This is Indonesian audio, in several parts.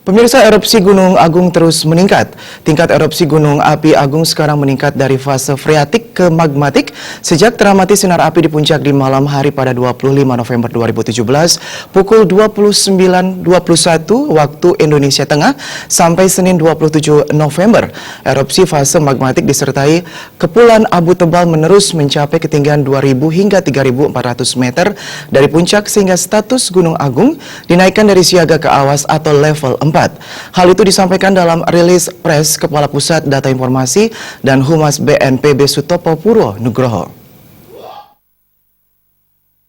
Pemirsa, erupsi Gunung Agung terus meningkat. Tingkat erupsi Gunung Api Agung sekarang meningkat dari fase freatik ke magmatik sejak teramati sinar api di puncak di malam hari pada 25 November 2017 pukul 29.21 waktu Indonesia Tengah sampai Senin 27 November. Erupsi fase magmatik disertai kepulan abu tebal menerus mencapai ketinggian 2.000 hingga 3.400 meter dari puncak sehingga status Gunung Agung dinaikkan dari siaga ke awas atau level 4. Hal itu disampaikan dalam rilis pres Kepala Pusat Data Informasi dan Humas BNPB Sutopo Purwo Nugroho.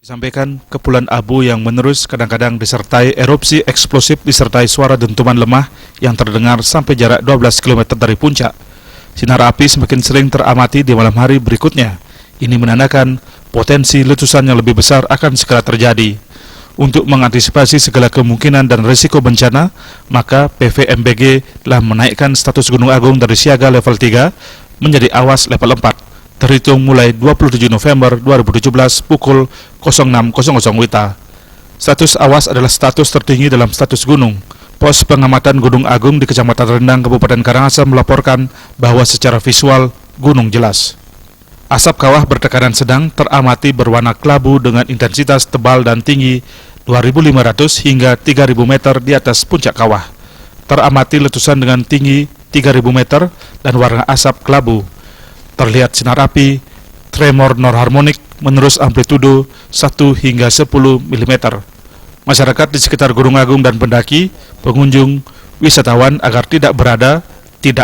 Disampaikan kepulan abu yang menerus kadang-kadang disertai erupsi eksplosif disertai suara dentuman lemah yang terdengar sampai jarak 12 km dari puncak. Sinar api semakin sering teramati di malam hari berikutnya. Ini menandakan potensi letusan yang lebih besar akan segera terjadi. Untuk mengantisipasi segala kemungkinan dan risiko bencana, maka PVMBG telah menaikkan status Gunung Agung dari siaga level 3 menjadi awas level 4, terhitung mulai 27 November 2017 pukul 06.00 WITA. Status awas adalah status tertinggi dalam status gunung. Pos pengamatan Gunung Agung di Kecamatan Rendang, Kabupaten Karangasem melaporkan bahwa secara visual gunung jelas. Asap kawah bertekanan sedang teramati berwarna kelabu dengan intensitas tebal dan tinggi 2.500 hingga 3.000 meter di atas puncak kawah. Teramati letusan dengan tinggi 3.000 meter dan warna asap kelabu. Terlihat sinar api, tremor non-harmonik menerus amplitudo 1 hingga 10 mm. Masyarakat di sekitar Gunung Agung dan pendaki, pengunjung, wisatawan agar tidak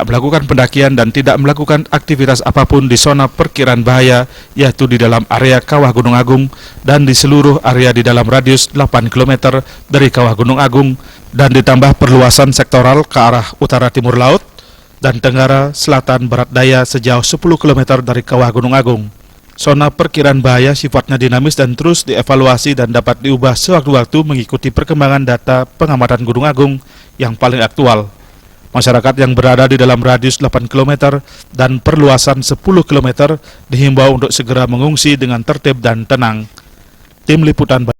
melakukan pendakian dan tidak melakukan aktivitas apapun di zona perkiraan bahaya, yaitu di dalam area Kawah Gunung Agung dan di seluruh area di dalam radius 8 km dari Kawah Gunung Agung, dan ditambah perluasan sektoral ke arah utara timur laut dan tenggara selatan barat daya sejauh 10 km dari Kawah Gunung Agung. Zona perkiraan bahaya sifatnya dinamis dan terus dievaluasi dan dapat diubah sewaktu-waktu mengikuti perkembangan data pengamatan Gunung Agung yang paling aktual. Masyarakat yang berada di dalam radius 8 km dan perluasan 10 km dihimbau untuk segera mengungsi dengan tertib dan tenang. Tim Liputan